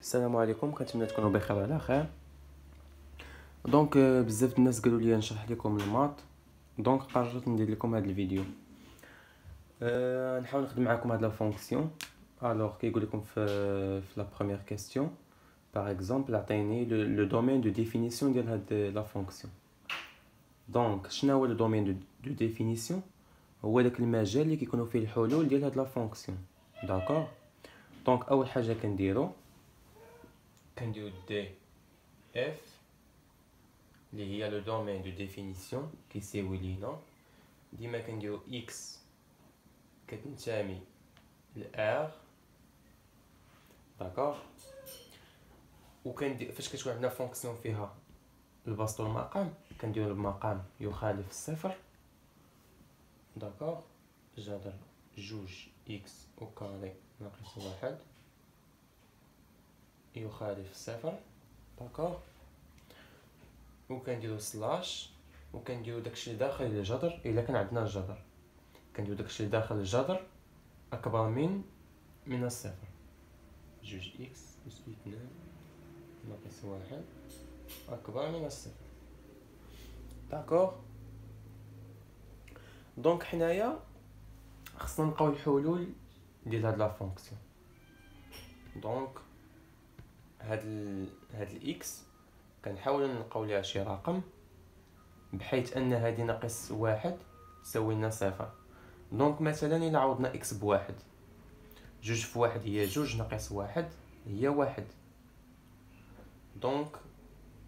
السلام عليكم، كنتمنى تكونوا بخير وعلى خير. بزاف الناس قالوا لي نشرح لكم الماط. قررت ندير لكم هذا الفيديو. نحاول نخدم معكم هاد لا فونكسيون. الوغ كيقول لكم في لا بروميير كيستيون باغ اكزومبل عطيني لو دومين دو ديفينيسيون ديال هاد لا فونكسيون. شنو هو لو دومين دو ديفينيسيون؟ هو داك المجال اللي كيكونوا فيه الحلول ديال هاد لا فونكسيون. داكوغ. اول حاجه كنديرو دي اف اللي هي لو دومين دو ديفينيسيون كيساوي لينا ديما كنديرو اكس كتنتمي ل ار. داكوغ. فاش كتكون عندنا فونكسيون فيها البسط والمقام كنديرو المقام يخالف الصفر. داكوغ. جذر جوج اكس او كاري ناقص واحد يخالف الصفر. داكوغ. وكنديرو سلاش وكنديرو داكشي اللي داخل الجذر. الا كان عندنا الجذر كنديرو داكشي اللي داخل الجذر اكبر من الصفر. جوج اكس أس اثنان ناقص واحد اكبر من الصفر. داكوغ. حنايا خصنا نلقاو الحلول ديال هاد لا فونكسيون. هاد الاكس كنحاولوا نلقاو ليها شي رقم بحيث ان هادي ناقص واحد تساوي لنا صفر. مثلا الا عوضنا اكس بواحد، جوج في واحد هي جوج ناقص واحد هي واحد.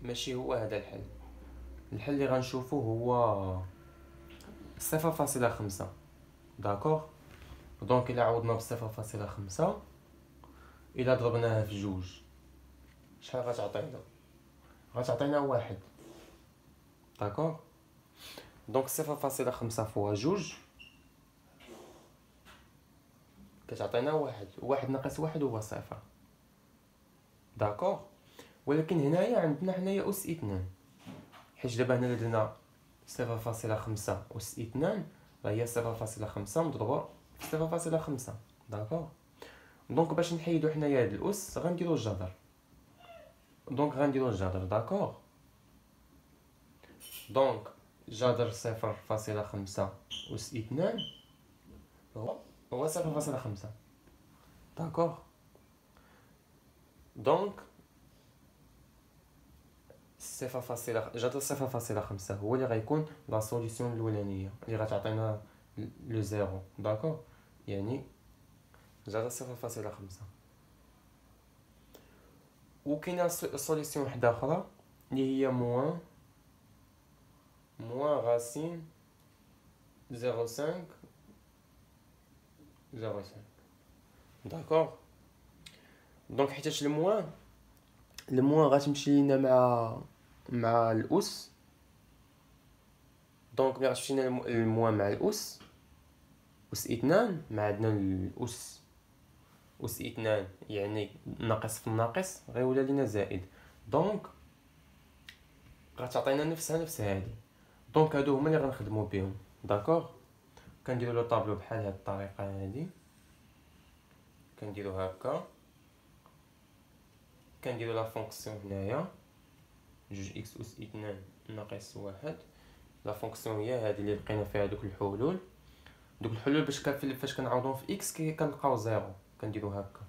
ماشي هو هذا الحل. الحل اللي غنشوفوه هو 0.5. داكوغ. الا عوضنا ب 0.5 الا ضربناها في جوج شحال غتعطينا؟ غتعطينا واحد. داكوغ. 0.5 فوا جوج كتعطينا واحد ناقص واحد هو صفر. داكوغ. ولكن هنايا عندنا أس اثنان، حيت دابا هنا درنا 0.5 أس اثنان فهي 0.5 مضروبة في 0.5. داكوغ. باش نحيدو حنايا هاد الأس غنديرو الجذر. داكوغ. جذر 0.5 أس اثنان هو 0.5. داكوغ. جذر 0.5 هو اللي غيكون لا سوليسيون الاولانيه اللي غتعطينا لو زيرو. داكوغ. يعني جذر 0.5. وكاينه سوليسيون وحده اخرى اللي هي موان غاسين 0.5. داكوغ. حيتاش الموان غتمشي لينا مع الاس. ملي غتمشي لنا الموان مع الاس اثنان مع عندنا الاس اثنان يعني ناقص في الناقص غيولي لينا زائد. غتعطينا نفس هادي. هادو هما اللي غنخدمو بهم. داكوغ. كنديرو لو طابلو بحال هاد الطريقه هادي. كنديرو هكا. كنديرو لا فونكسيون هنايا جوج اكس أس اثنان ناقص واحد. لا فونكسيون هي هادي اللي لقينا فيها دوك الحلول. فاش كنعوضهم في اكس كنلقاو زيرو كنديرو هكا.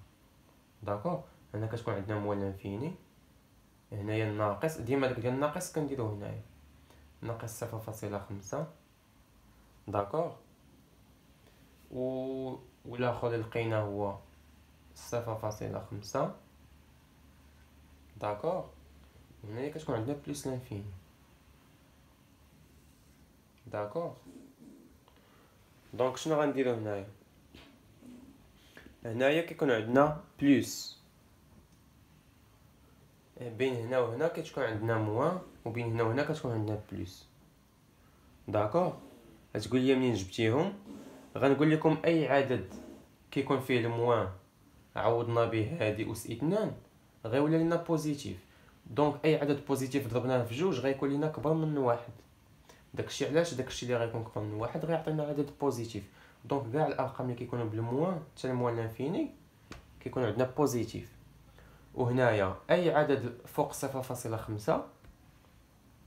داكوغ. هنا كتكون عندنا موال انفيني. هنايا الناقص ديما داك ديال الناقص كنديرو هنايا ناقص 0.5. داكوغ. والاخر اللي لقينا هو 0.5. داكوغ. هنايا كتكون عندنا بلس لانفيني. داكوغ. شنو غنديرو هنايا كيكون عندنا بلس بين هنا وهنا كتكون عندنا موان وبين هنا وهنا كتكون عندنا بلس. داكوغ. غتقول لي منين جبتيهم؟ غنقول لكم اي عدد كيكون فيه الموان عوضنا به هادي أس اثنان غيولي لنا بوزيتيف. اي عدد بوزيتيف ضربناه في جوج غيكون لنا كبر من واحد. داكشي علاش داكشي اللي غيكون كبر من واحد غيعطينا عدد بوزيتيف. كاع الارقام اللي كيكونوا بالموان حتى الموان لانفيني كيكون عندنا بوزيتيف. وهنايا اي عدد فوق 0.5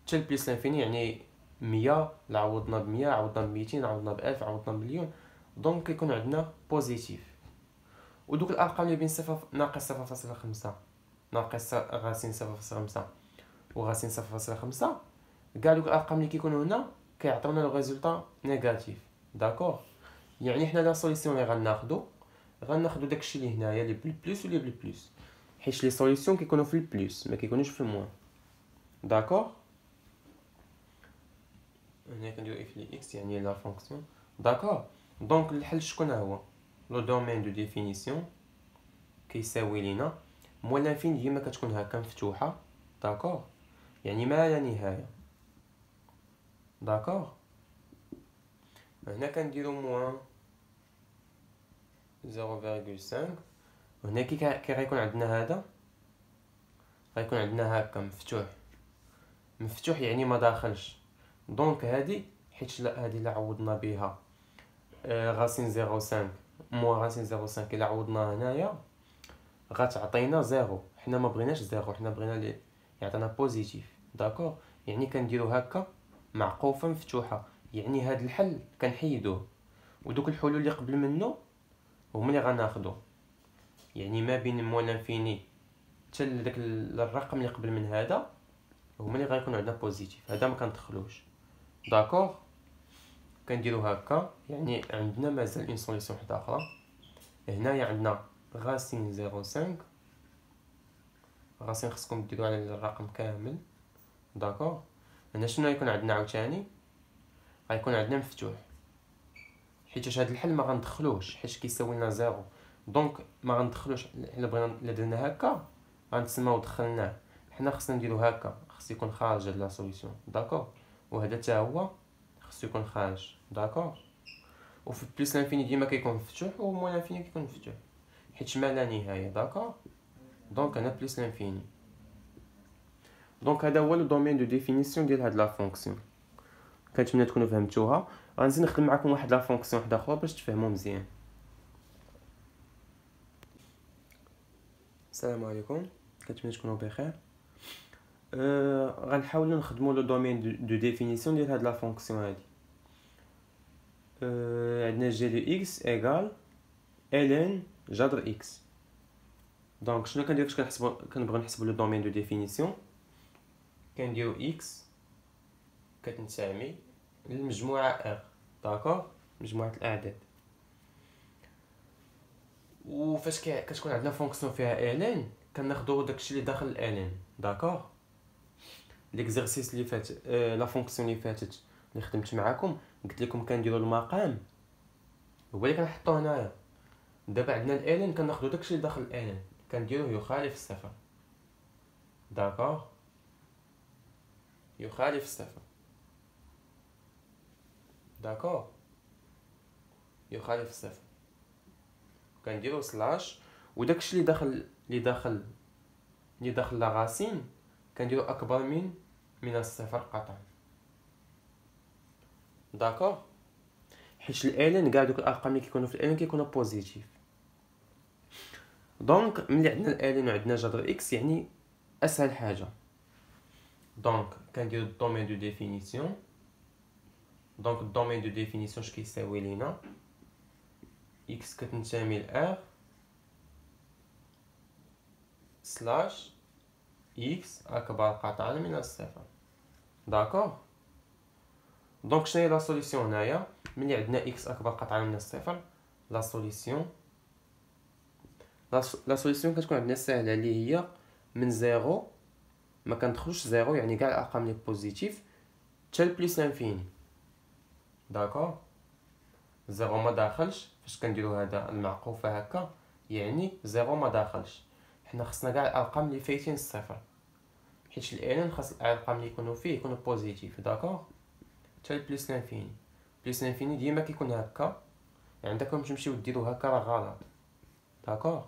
حتى بليس لانفيني، يعني 100 عوضنا ب 100 عوضنا ب 200 عوضنا ب 1000 عوضنا بمليون، دونك كيكون عندنا بوزيتيف. ودوك الارقام اللي بين صفر ناقص 0.5 ناقص غاسين 0.5 وغاسين 0.5، كاع دوك الارقام اللي كيكونوا هنا كيعطيونا لو ريزولطا نيجاتيف. داكوغ، يعني حنا لا سوليسيون اللي غناخدو داكشي اللي هنايا اللي بالبلوس واللي بالبلوس، حيت لي سوليسيون كيكونوا في البلوس ما كيكونوش في الموان. داكوغ، هنا كنديرو اف لي اكس يعني لا فونكسيون. داكوغ، دونك الحل شكون هو؟ لو دومين دو ديفينيسيون كيساوي لينا موان لانفيني ديما كتكون هكا مفتوحه. داكوغ، يعني ما لا نهايه. داكوغ، هنا كنديرو موان 0.5، وهنا كي غيكون عندنا هذا غيكون عندنا هكا مفتوح يعني ما داخلش. دونك هادي حيت هادي لا عوضنا بها غاسين 0.5 موا غاسين 0.5 الا عوضنا هنايا غتعطينا زيرو. حنا ما بغيناش زيرو، حنا بغينا لي يعطينا بوزيتيف. داكوغ، يعني كنديرو هكا معقوفه مفتوحه، يعني هاد الحل كنحيدوه، ودوك الحلول اللي قبل منه هما اللي غناخدو، يعني ما بين موان لانفيني حتى لداك الرقم اللي قبل من هذا هما اللي غيكونوا عندنا بوزيتيف، هذا ما كندخلوش. داكوغ، كنديرو هكا، يعني عندنا مازال اون سوليسيون وحده اخرى. هنايا عندنا غاسين 0.5، غاسين خصكم ديروا على الرقم كامل. داكوغ، هنا شنو غيكون عندنا عاوتاني؟ غيكون عندنا مفتوح، حيت هاد الحل ما غندخلوش حيت كيساوي لنا زيرو، دونك ما غندخلوش. الا بغينا الا درنا هكا غنتسماو دخلناه. حنا خصنا نديرو هكا، خص يكون خارج هاد لا سوليسيون. داكوغ، وهذا حتى هو خصو يكون خارج. داكوغ، وفي بليس لانفيني ديما كيكون مفتوح، و موان لانفيني كيكون مفتوح حيت ما لا نهايه. داكوغ، دونك انا بليس لانفيني. دونك هذا هو لو دومين دو ديفينيسيون ديال هاد لا فونكسيون. كنتمنى تكونوا فهمتوها. غنزيد نخدم معكم واحد لا فونكسيون وحده اخرى باش تفهموا مزيان. السلام عليكم، كنتمنى تكونوا بخير. غنحاولوا نخدموا لو دومين دو ديفينيسيون ديال هاد لا فونكسيون هادي. عندنا جي دو اكس ايغال ln جذر اكس. دونك شنو كندير فاش كنبغيو نحسبوا لو دومين دو ديفينيسيون؟ كنديرو اكس كتنتمي للمجموعه ار. داكوغ، مجموعه الاعداد. وفاش كتكون عندنا فونكسيون فيها ln كناخذوا داكشي اللي داخل ln. داكوغ، ليكزارسيس اللي فات لا فونكسيون اللي فاتت اللي خدمت معكم قلت لكم كنديروا المقام هو اللي كنحطوه هنايا. دابا عندنا ln كناخذوا داكشي اللي داخل ln كنديروه يخالف الصفر. داكوغ، يخالف الصفر. داكوغ، يخالف الصفر. كنديرو سلاش، وداكشي اللي داخل لا غاسين كنديرو اكبر من الصفر قطعا. داكوغ، حيت الالين كاع دوك الارقام اللي كيكونوا في الالين كيكونوا بوزيتيف. دونك ملي عندنا الالين وعندنا جذر اكس يعني اسهل حاجه. دونك كنديرو الدومين دو ديفينيسيون. دونك الدومين دو ديفينيسيون اش كيساوي لينا؟ اكس كتنتمي ل ار سلاش اكس اكبر قطعا من الصفر. داكوغ، دونك شنو هي لا سوليسيون هنايا؟ ملي عندنا اكس اكبر قطعا من الصفر، لا سوليسيون كتكون عندنا ساهله اللي هي من زيرو ما كندخلوش زيرو، يعني كاع الارقام لي بوزيتيف حتى لبليس لانفيني. داكوغ، زيرو ما داخلش. فاش كنديرو هذا المعقوفه هكا يعني زيرو ما داخلش. حنا خصنا كاع الارقام اللي فايتين الصفر، حيت الان خاص الارقام اللي يكونوا فيه يكونوا بوزيتيف. داكوغ، حتى لبليس لانفيني. بليس لانفيني ديما كيكون هكا، يعني عندكم تمشيو ديرو هكا راه غلط. داكوغ،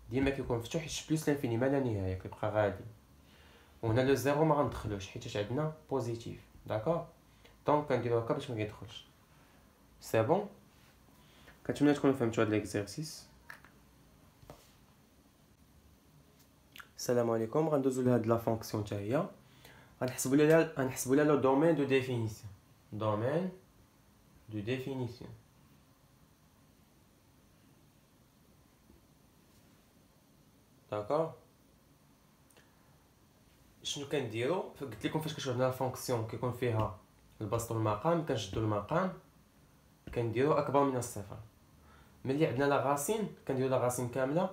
ديما كيكون مفتوح حيت بليس لانفيني ما لا نهايه كيبقى غادي. وهنا لو زيرو ما غندخلوش حيت عندنا بوزيتيف. داكوغ، دونك كنديرو هكا باش ما يدخلش. سي بون، كنتمنى تكونوا فهمتوا هاد ليكزارسيس. السلام عليكم. غندوزو لهاد لا فونكسيون حتى هي غنحسبوا لها لو دومين دو ديفينيسيون. دومين دو ديفينيسيون. داكوغ. شنو كنديرو؟ قلت لكم فاش كتشوف لنا فونكسيون كيكون فيها البسط والمقام، كنشدو المقام كنديرو اكبر من الصفر. ملي عندنا لا غاسين كنديرو لا غاسين كامله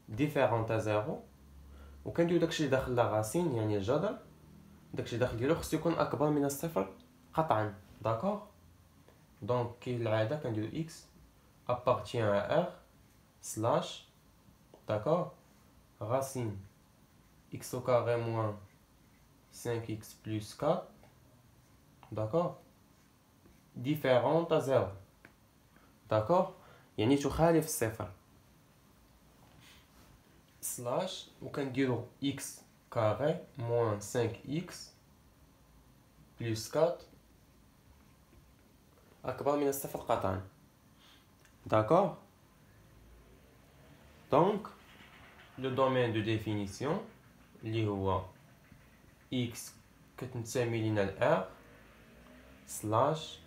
ديفيرون تاع زيرو، وكنديرو داكشي اللي داخل لا غاسين يعني الجذر، داكشي داخل ديالو خصو يكون اكبر من الصفر قطعا. داكوغ. دونك كي العاده كنديرو اكس appartient à r slash d'accord racine x au carré moins 5x plus 4 d'accord différente à 0 d'accord يعني تخالف الصفر سلاش وكنديرو x carré moins 5x plus 4 أكبر من الصفر قطعا. d'accord. donc le domaine de définition اللي هو x كتنتمي لينا ل r slash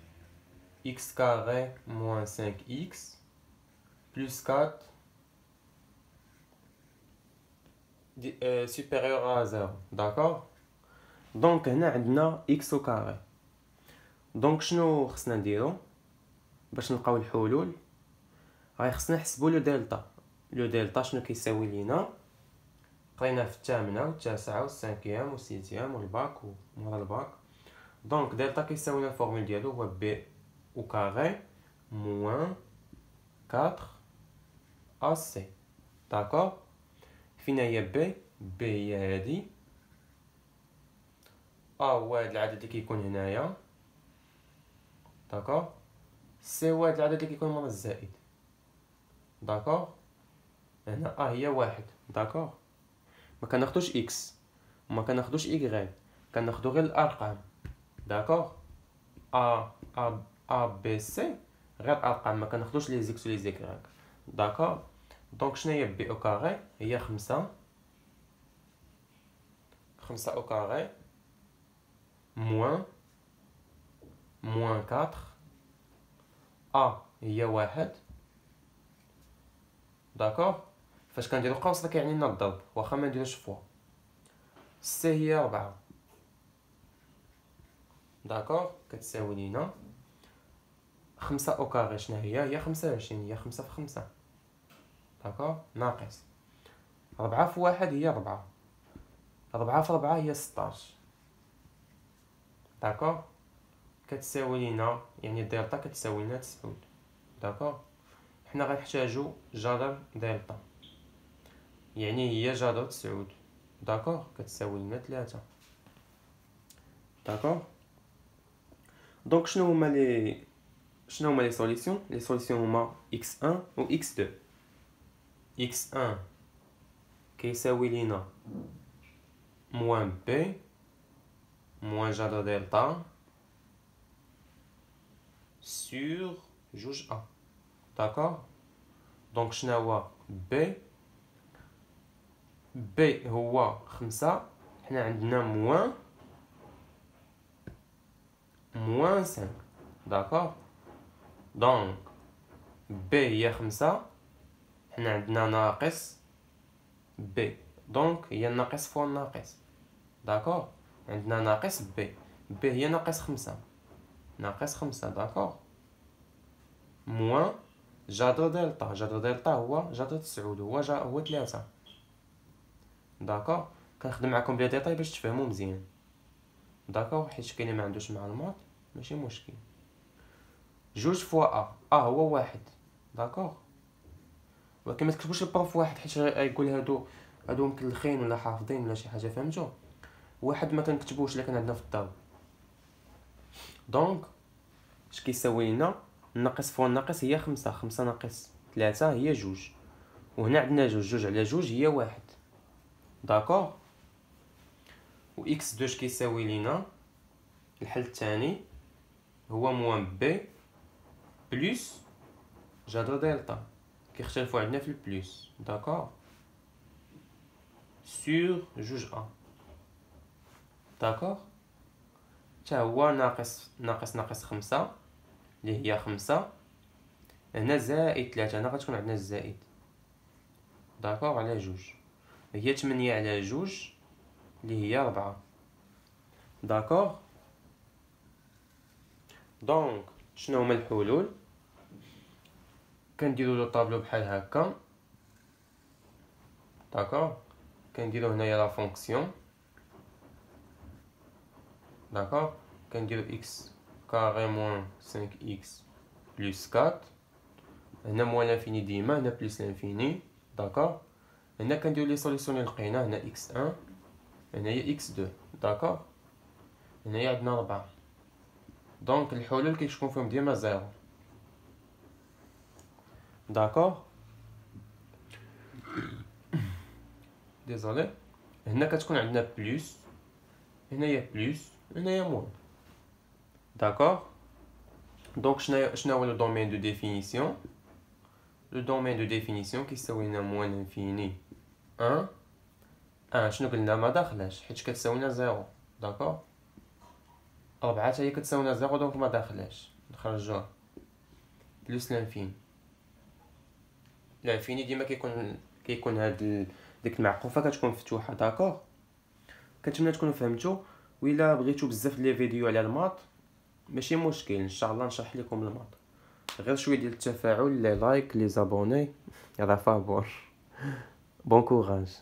x carré moins 5x plus 4 supérieur à 0. d'accord. donc هنا عندنا x au carré. donc شنو خصنا نديرو باش نلقاو الحلول؟ غادي خصنا نحسبوا لو دلتا. لو دلتا شنو كيساوي لينا؟ قرينا في الثامنه والتاسعه والسانكيام والسيتيام والباك ومورا الباك. دونك دلتا كيساوي لنا الفورمول ديالو هو بي او كاري موان 4 ا سي. داكوغ. فينا هي بي هي هادي، هو هاد العدد اللي كيكون هنايا. داكوغ. سي هو هاد العدد اللي كيكون مورا الزائد. داكوغ. هنا هي واحد. داكوغ. ما كناخدوش اكس وما كناخدوش ايغريك، كناخدو غير الارقام. داكوغ. ا بي سي غير ارقام، ما كناخدوش لي زيكس ولي زيكراك. داكوغ. دونك شنو هي بي او كاري؟ هي 5 او كاري موان 4 هي واحد. داكوغ. فاش كنديرو قوس كيعني لنا الضرب واخا ما نديروش فوا. سي هي 4. داكوغ. كتساوي لينا 5 او كاري شنو هي 25، هي 5 في 5. داكوغ. ناقص 4 في 1 هي 4، 4 في 4 هي 16. داكوغ. كتساوي لينا يعني دلتا كتساوي لنا 9. داكوغ. حنا غنحتاجو جذر دلتا يعني هي جذر 9. داكوغ. كتساوي لنا 3. داكوغ. دونك شنو هما لي سوليسيون؟ لي سوليسيون هما x1 و x2. x1 كيساوي لينا موان بي موان جذر دلتا سور جوج ا. داكوغ. دونك شنو هو بي هو 5، حنا عندنا موان 5. داكوغ. دونك بي هي 5، حنا عندنا ناقص بي، دونك هي الناقص فوا الناقص. داكوغ. عندنا ناقص بي هي ناقص 5. داكوغ. موان جذر دلتا هو جذر 9 هو 3. داكوغ. كنخدم معكم بلي ديتاي باش تفهموا مزيان. داكوغ. حيت كاين ما عندوش معلومات ماشي مشكل. 2 فوا هو 1. داكوغ. ولكن ما تكتبوش البروف 1 حيت غايقول هادو مكلخين ولا حافظين ولا شي حاجه. فهمتوا؟ 1 ما كنكتبوش لكن عندنا في الدار. دونك اش كيساوي لنا؟ الناقص فوا الناقص هي 5 ناقص 3 هي 2، وهنا عندنا 2 على 2 هي 1. داكوغ. و x2 اش كيساوي لينا؟ الحل الثاني هو موان بي بلس جذر دلتا، كيختلفوا عندنا في البلس. داكوغ. سور جوج أ. داكوغ. تا هو ناقص ناقص ناقص خمسة اللي هي خمسة، هنا زائد تلاتة، هنا غتكون عندنا الزائد. داكوغ على جوج، هي تمنية على جوج اللي هي ربعة. داكوغ. دونك شنو هما الحلول؟ كنديرو لو طابلو بحال هكا. داكوغ. كنديرو هنايا لا فونكسيون. داكوغ. كنديرو اكس كاري موان 5 اكس بلس 4، هنا موان لانفيني ديما، هنا بلس لانفيني. داكوغ. هنا كنديرو لي سوليسيون اللي لقينا، هنا اكس 1 هنايا اكس 2. داكوغ. هنايا عندنا 4. دونك الحلول كيكون فيهم ديما زيرو. داكوغ. ديزولي. هنا كتكون عندنا بلس، هنايا بلس، هنايا موان. داكوغ. دونك شنو هو لو دومين دو ديفينيسيون؟ لو دومين دو ديفينيسيون كيساوي لنا موان انفيني 1 شنو قلنا؟ ما داخلاش حيت كتساوي لنا زيرو. داكوغ. 4 حتى هي كتساوي لنا زيرو، دونك ما داخلاش، نخرجوها. بلس لانفيني. لانفيني ديما كيكون هاد ديك المعقوفه كتكون مفتوحه. داكوغ. كنتمنى تكونوا فهمتوا، وإلا بغيتو بزاف لي فيديو على الماط ماشي مشكل، ان شاء الله نشرح لكم الماط. غير شويه ديال التفاعل، لي لايك، لي زابوني، هذا فابور. بون كوراج.